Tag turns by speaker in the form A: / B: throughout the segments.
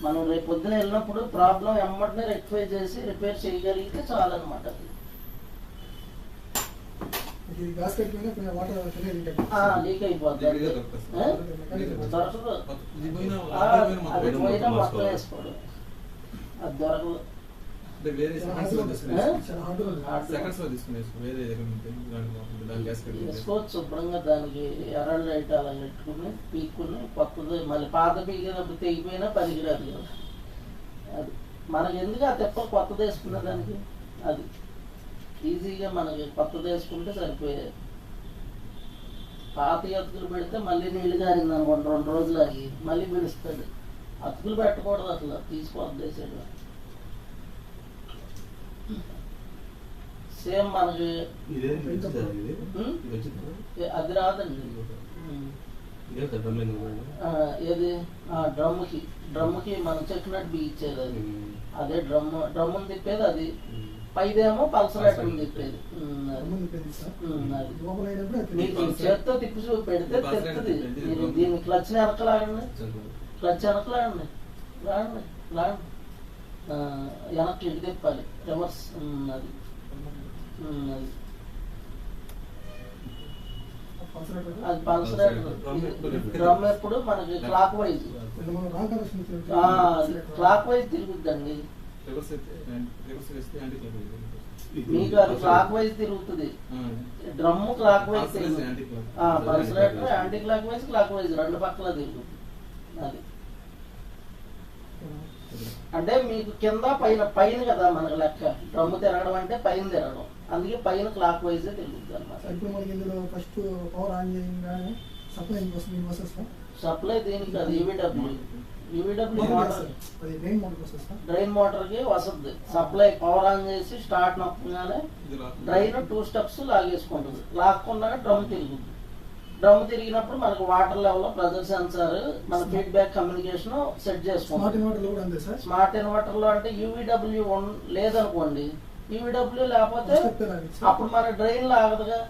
A: మనం రేపు పొద్దున వెళ్ళినప్పుడు ప్రాబ్లం ఎమ్మటనే రెక్టిఫై చేసి రిపేర్ చేయగలిగితే చాలన్నమాట. లీక్ అయిపోతుంది, దొరకదు, అది పోయినా మొత్తం వేసుకోవడం, అది దొరకదు. వేసుకోవచ్చు శుభ్రంగా, దానికి ఎర్రలు లైట్ అలా పెట్టుకుని పీక్కుని కొత్తది మళ్ళీ పాత పీకినప్పుడు తెగిపోయినా పనికిరాదు కదా. అది మనకి ఎందుకు ఆ తెప్ప కొత్తది వేసుకున్న దానికి, అది ఈజీగా మనకి కొత్తది వేసుకుంటే సరిపోయేది. పాత అతుకులు పెడితే మళ్ళీ నీళ్ళు కారింది అనుకోండి 2 రోజులు ఆగి మళ్ళీ పిలుస్తాడు. అతుకులు పెట్టకూడదు అసలు, తీసుకోవద్దేసాడు. సేమ్ మనకి అది రాదండి. ఏది డ్రమ్ముకి మనం చెక్కినట్టు బిగించేది అది, అదే డ్రమ్ముని తిప్పేది అది. పైదేమో పల్సరేటర్ తిప్పేది. మీకు చేత్తో తిప్పి పెడితే తెస్తుంది. మీరు దీన్ని క్లచ్ వెనకలాగండి, క్లచ్ వెనకలాగండి, లాగండి లాగండి, వెనక్కి ఇటు తిప్పాలి, రివర్స్. అది అది పల్సరేటర్. డ్రమ్ ఎప్పుడు మనకి క్లాక్ వైజ్ తిరుగుద్దండి. మీకు అది క్లాక్ వైజ్ తిరుగుతుంది, డ్రమ్ క్లాక్ వైజ్ తిరుగుతుంది. Pulsator anti clock wise, clock wise 2 పక్కల తిరుగుతుంది. అది అంటే మీకు కింద పైన కదా మనకు లెక్క. డ్రమ్ తిరగడం అంటే పైన తిరగడం, అందుకే పైన క్లాక్ వైజ్ తిరుగుతుంది అన్నమాట. సప్లై దీనికి కాదు, యూవీడబ్ల్యూ డ్రైన్ మోటార్ కి వస్తుంది. సప్లై పవర్ ఆన్ చేసి స్టార్ట్ నొక్కగానే డ్రైన్ 2 స్టెప్స్ లాగేసుకుంటుంది. లాక్కుండా డ్రమ్ తిరుగుతుంది. డ్రమ్ తిరిగినప్పుడు మనకు వాటర్ లెవెల్, ప్రెజర్ సెన్సార్, మన ఫీడ్బ్యాక్ కమ్యూనికేషన్ సెట్ చేసుకుంటాం. స్మార్ట్ ఇన్వర్టర్ లో అంటే యూవీడబ్ల్యూ లేదనుకోండి, యూవీడబ్ల్యూ లేకపోతే అప్పుడు మన డ్రైన్ లాగదుగా.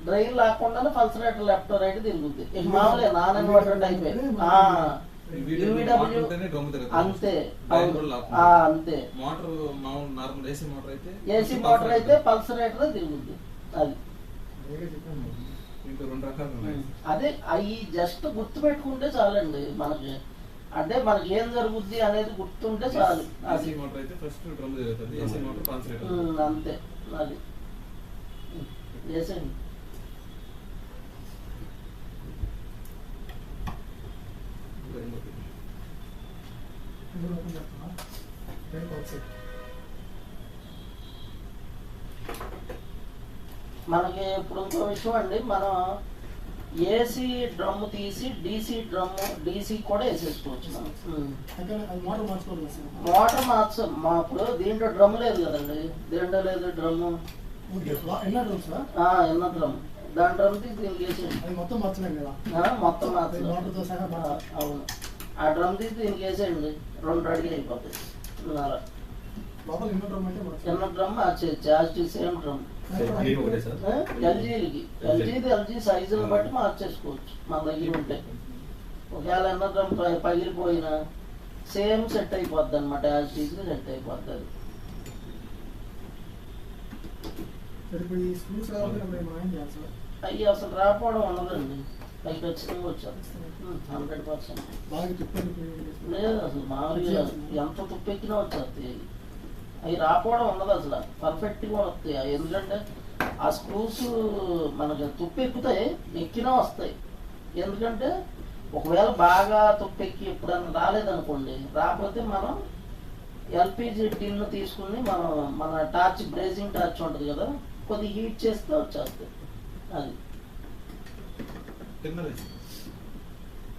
A: డ్రైన్ లాక్కుండానే పల్సరేటర్ లెఫ్ట్ రైట్ తిరుగుద్ది. ఇక మామూలే నాన్ ఇన్వర్టర్ అయిపోయి యూవీడబ్ల్యూ అంతే అంతే. ఏసీ మోటార్ అయితే పల్సరేటర్ తిరుగుద్ది. అది అదే అవి జస్ట్ గుర్తు పెట్టుకుంటే చాలండి మనకి. అంటే మనకి ఏం జరుగుద్ది అనేది గుర్తుంటే చాలు. అంతే. అది చేసేయండి. మనకి ఇప్పుడు ఇంకో విషయం అండి, మనం ఏసీ డ్రమ్ తీసి డీసీ కూడా వేసేసుకోవచ్చు. మనం మోటార్ మార్చం. మా ఇప్పుడు దీంట్లో డ్రమ్ లేదు కదండి, దీంట్లో లేదు డ్రమ్, ఎన్న డ్రమ్, దాని డ్రమ్ తీసి దీనికి వేసేయండి. మొత్తం మార్చాలి. అవును, ఆ డ్రమ్ తీసి దీనికి వేసేయండి, 2 అడిగి అయిపోతాయి. చిన్న డ్రమ్ మార్చేయచ్చు, సేమ్ డ్రమ్. ఎల్జీ సైజుని బట్టి మార్చేసుకోవచ్చు మన దగ్గర ఉంటే. ఒకవేళ ఎన్న డ్రమ్ పగిలిపోయినా సేమ్ సెట్ అయిపోద్ది అనమాట, యాజ్టీజ్గా సెట్ అయిపోతుంది. అవి అసలు రాకపోవడం ఉండదండి, అవి ఖచ్చితంగా వచ్చారు 100%. లేదు అసలు మామూలుగా ఎంత తుప్పెక్కినా వచ్చేస్తాయి. అవి రాకపోవడం ఉండదు అసలు, పర్ఫెక్ట్గా వస్తాయి. ఎందుకంటే ఆ స్క్రూస్ మనకి తుప్పు ఎక్కుతాయి, ఎక్కినా వస్తాయి. ఎందుకంటే ఒకవేళ బాగా తుప్పు ఎక్కి ఎప్పుడన్నా రాలేదనుకోండి, రాకపోతే మనం ఎల్పిజి టిన్ తీసుకుని మన టార్చ్, బ్రేజింగ్ టార్చ్ ఉంటుంది కదా, కొద్దిగా హీట్ చేస్తే వచ్చేస్తుంది. అది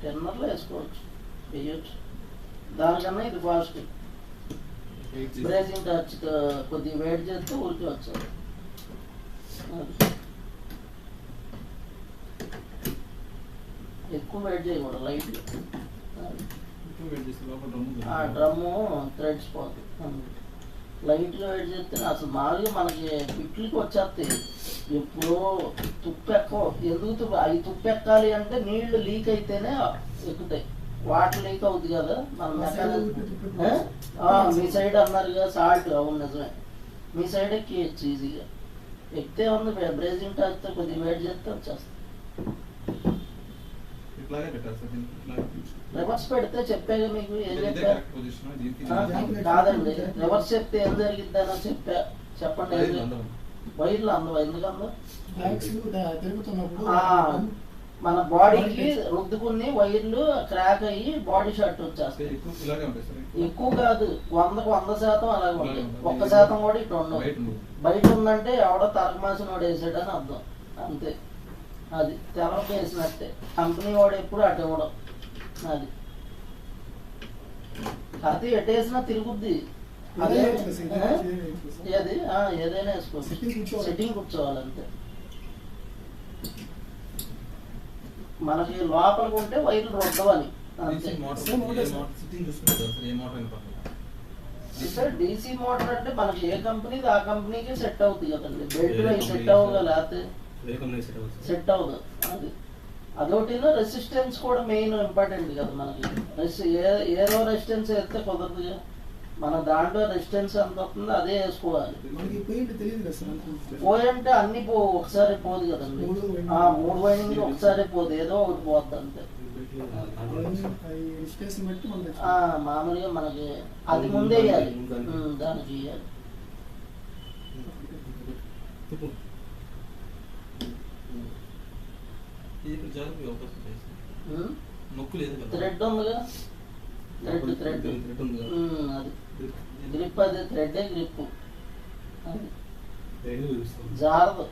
A: టెన్నర్లో వేసుకోవచ్చు, వేయచ్చు. దానికన్నా ఇది ఫాస్ట్. బ్రేజింగ్ టార్చ్ కొద్దిగా వేడి చేస్తే ఊరికి వచ్చారు. ఎక్కువ వేడి చేయకూడదు, లైట్ డ్రమ్ము థ్రెడ్స్ పోతుంది. లైట్గా వేడి చేస్తే అసలు మామూలుగా మనకి పిట్లకి వచ్చేస్తాయి. ఎప్పుడో తుప్పెక్కో, ఎందుకు అవి తుప్పెక్కాలి అంటే నీళ్లు లీక్ అయితేనే ఎక్కుతాయి. వాటర్ లీక్ అవుతుంది కదా మన మెకానిజం. మీ సైడ్ అన్నారుగా సాల్ట్, అవును నిజమే, మీ సైడ్ ఎక్కియచ్చు ఈజీగా. ఎక్కితే ఉంది బ్రేజింగ్ టాచ్తో కొద్దిగా వెయిట్ చేస్తే వచ్చేస్తుంది. రివర్స్ పెడితే చెప్పాగా మీకు ఏం చెప్పా కాదండి, రివర్స్ చెప్తే ఏం జరిగిద్దానో చెప్పండి. వైర్లు అందవు, ఎందుకందో మన బాడీకి రుద్దుకుని వైర్లు క్రాక్ అయ్యి బాడీ షార్ట్ వచ్చేస్తాయి. ఎక్కువ కాదు, 100% అలాగే ఉంటాయి. 1% కూడా ఇటు ఉండవు. బయట ఉందంటే ఎవడో తరగమాసిన వాడు వేసాడని అర్థం, అంతే. అది తెలవక వేసినట్టే. కంపెనీ వాడు ఎప్పుడు అటు ఇవ్వడం. అది అది ఎట్టేసినా తిరుగుద్ది. అదే అది ఏదైనా వేసుకోవచ్చు, సెట్టింగ్ కూర్చోవాలంతే. మనకి లోపలికి ఉంటే వైర్లు రుద్దవని అంతే. డీసీ మోటార్ అంటే మనకి ఏ కంపెనీ ఆ కంపెనీకి సెట్ అవుతుంది కదండి. బెల్ట్ సెట్ అవ్వగా లేకపోతే సెట్ అవ్వదు. అది అదొకటి. రెసిస్టెన్స్ కూడా మెయిన్ ఇంపార్టెంట్ కదా మనకి. ఏదో రెసిస్టెన్స్ వేస్తే కుదరదు. మన దాంట్లో రెసిస్టెన్స్ ఎంత వస్తుందో అదే వేసుకోవాలి. పోయంటే అన్ని ఒకసారి పోదు కదండి. 3 వైండింగ్ ఒకసారి పోదు, ఏదో ఒకటి పోద్ది అంతే. మామూలుగా మనకి అది ముందే వేయాలి, దానికి వేయాలి. థ్రెడ్ ఉందిగా, థ్రెడ్ అది గ్రిప్, అది థ్రెడ్ గ్రిప్. జారదు,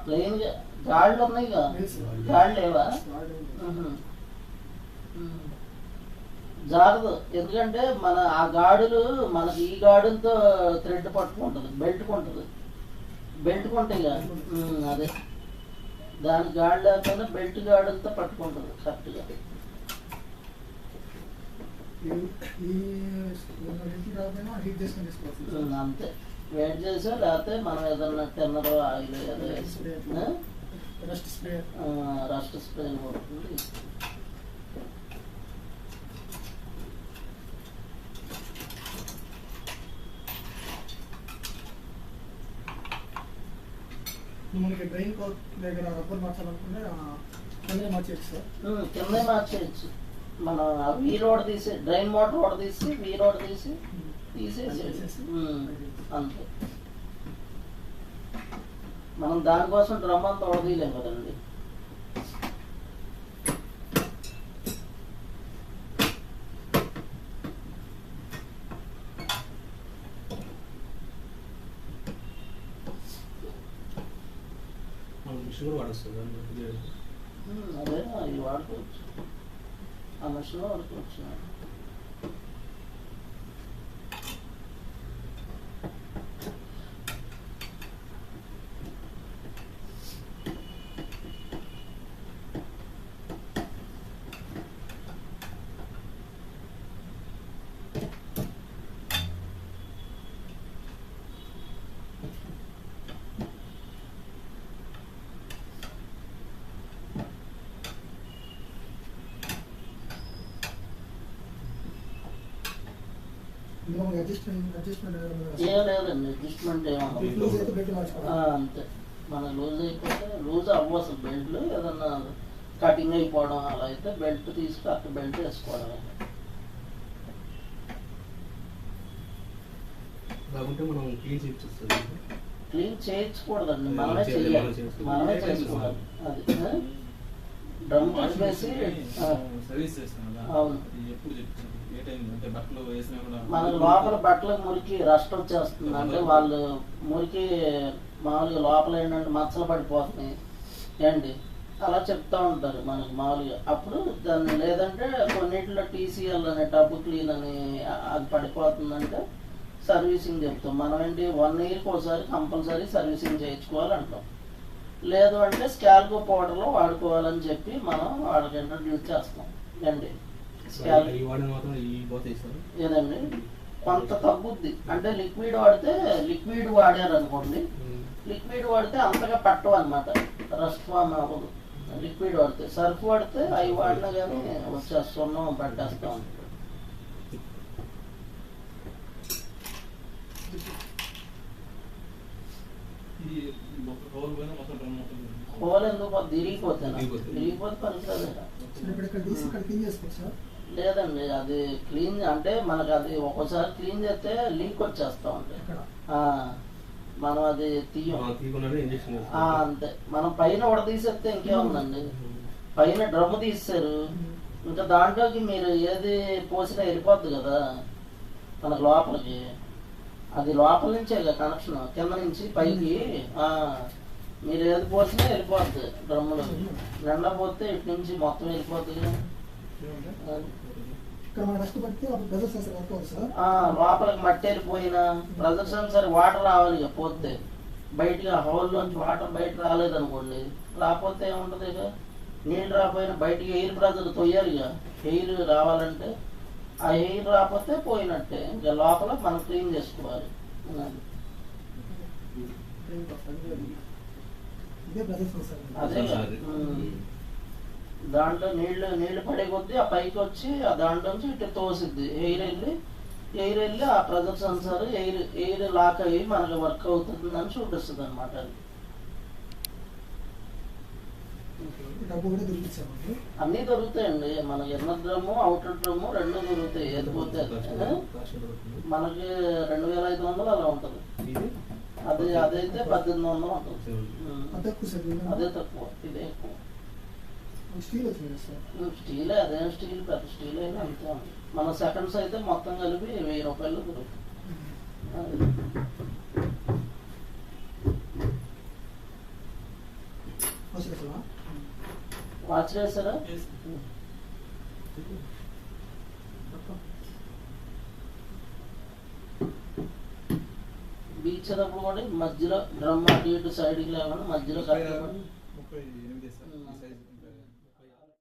A: ప్లెయిన్ గా. గాళ్ళు ఉన్నాయిగా, గాళ్ళు లేవా? జారదు, ఎందుకంటే మన ఆ గాడులు మనకి ఈ గాడులతో థ్రెడ్ పట్టుకుంటుంది, బెల్ట్ కొంటుంది. బెల్ట్ కొంటాయిగా, అదే దాని గాడి లేకపోయినా బెల్ట్ గాడులతో పట్టుకుంటుంది కరెక్ట్గా. అంతే, వెయిట్ చేసా. లేకపోతే మనం ఏదన్నా టెన్నర్ ఆయిల్ రస్ట్ స్ప్రే కొడుతుంది.
B: మనకి డ్రైన్ దగ్గర రబ్బర్ మార్చాలనుకుంటే
A: కిందే మార్చేయచ్చు. మనం వీ రోడ్ తీసి, డ్రైన్ మోటార్ రోడ్ తీసి, వీ రోడ్ తీసేసి అంతే. మనం దానికోసం డ్రమ్ అంతా వడదీయలేం కదండి. అదే ఇది వాడుకోవచ్చు, ఆ మిషన్ వాడుకోవచ్చు. ఏం లేదండి, అడ్జస్ట్మెంట్ అంతే. మన లూజ్ అయిపోతే లూజ్ అవ్వదు బెల్ట్లు. ఏదన్నా కటింగ్ అయిపోవడం అలా అయితే బెల్ట్ తీసి కరెక్ట్ బెల్ట్ వేసుకోవడమే. క్లీన్ చేయించకూడదండి, మనమే చేయాలి, మనమే చేసుకోవాలి. అది డ్రమ్ వేసి అవును. మనకు లోపల బట్టలకు మురికి రస్ట్ వచ్చేస్తుంది. అంటే వాళ్ళు మురికి మామూలుగా లోపల ఏంటంటే మచ్చలు పడిపోతున్నాయి ఏంటి అలా చెప్తా ఉంటారు మనకు మామూలుగా. అప్పుడు దాన్ని లేదంటే కొన్నిటిలో TCL అనే టబ్ క్లీన్ అని అది పడిపోతుందంటే సర్వీసింగ్ చెప్తాం. మనం ఏంటి 1 ఇయర్కి ఒకసారి కంపల్సరీ సర్వీసింగ్ చేయించుకోవాలంటాం. లేదు అంటే స్కాల్కో పౌడర్లో వాడుకోవాలని చెప్పి మనం వాళ్ళకి ఇంట్రడ్యూస్ చేస్తాం అండి. ఏదండి కొంత తగ్గుద్ది. అంటే లిక్విడ్ వాడితే, లిక్విడ్ వాడారు అనుకోండి, లిక్విడ్ వాడితే అంతగా పట్టవు అనమాట, రస్ట్ ఫామ్ అవ్వదు. లిక్విడ్ వాడితే సర్ఫ్ వాడితే అవి వాడినా కానీ వచ్చేస్తున్నాం పట్టేస్తా ఉంటుంది. హోల్ ఎందుకు తిరిగిపోతే పనికిరాదు. లేదండి అది క్లీన్ అంటే మనకు అది ఒక్కోసారి క్లీన్ చేస్తే లీక్ వచ్చేస్తా ఉంటాయి. మనం అది తీయం అంతే. మనం పైన ఉడతీసేస్తే ఇంకేముందండి, పైన డ్రమ్ తీస్తారు ఇంకా దాంట్లోకి మీరు ఏది పోసినా వెళ్ళిపోద్ది కదా మనకు లోపలికి. అది లోపల నుంచే కనెక్షన్, కింద నుంచి పైకి మీరు ఏది పోసినా వెళ్ళిపోద్ది డ్రమ్ములో. నిండా పోతే ఇటు నుంచి మొత్తం వెళ్ళిపోద్ది. లోపలికి మట్టి వెళ్ళిపోయినా ప్రెజర్ సెన్సర్ వాటర్ రావాలి పోతే బయటకి ఆ హోల్లోంచి వాటర్ బయట రాలేదనుకోండి, రాకపోతే ఏముంటది ఇక నీళ్ళు రాకపోయినా బయటికి ఎయిర్ ప్రెజర్ తొయ్యాలి ఇక. ఎయిర్ రావాలంటే ఆ ఎయిర్ రాకపోతే పోయినట్టే, ఇంకా లోపల మనం క్లీన్ చేసుకోవాలి. అదే దాంట్లో నీళ్లు పడే కొద్దీ ఆ పైకి వచ్చి ఆ దాంట్లో నుంచి ఇటు తోసిద్ది ఎయిర్ వెళ్ళి ఆ ప్రెజర్ సెన్సార్ ఎయిర్ లాక్ అయ్యి మనకి వర్క్ అవుతుందని చూపిస్తుంది అనమాట. అది అన్నీ దొరుకుతాయండి మనకి. ఇన్నర్ డ్రమ్ము అవుటర్ డ్రమ్ము రెండు దొరుకుతాయి. ఏదిపోతే మనకి 2500 అలా ఉంటుంది. అది అదైతే 1800 ఉంటుంది. అదే తక్కువ, ఇదే ఎక్కువ. స్టీల్ అదే స్టీల్ పెద్ద స్టీల్ అయినా అంతే ఉంది. మన సెకండ్స్ అయితే మొత్తం కలిపి 1000 రూపాయలు దొరుకుతుంది. వాచ్ చేస్తారా? బీచ్ అప్పుడు కూడా మధ్యలో డ్రమ్ అటు ఇటు సైడ్కి లేకుండా మధ్యలో కట్టబడి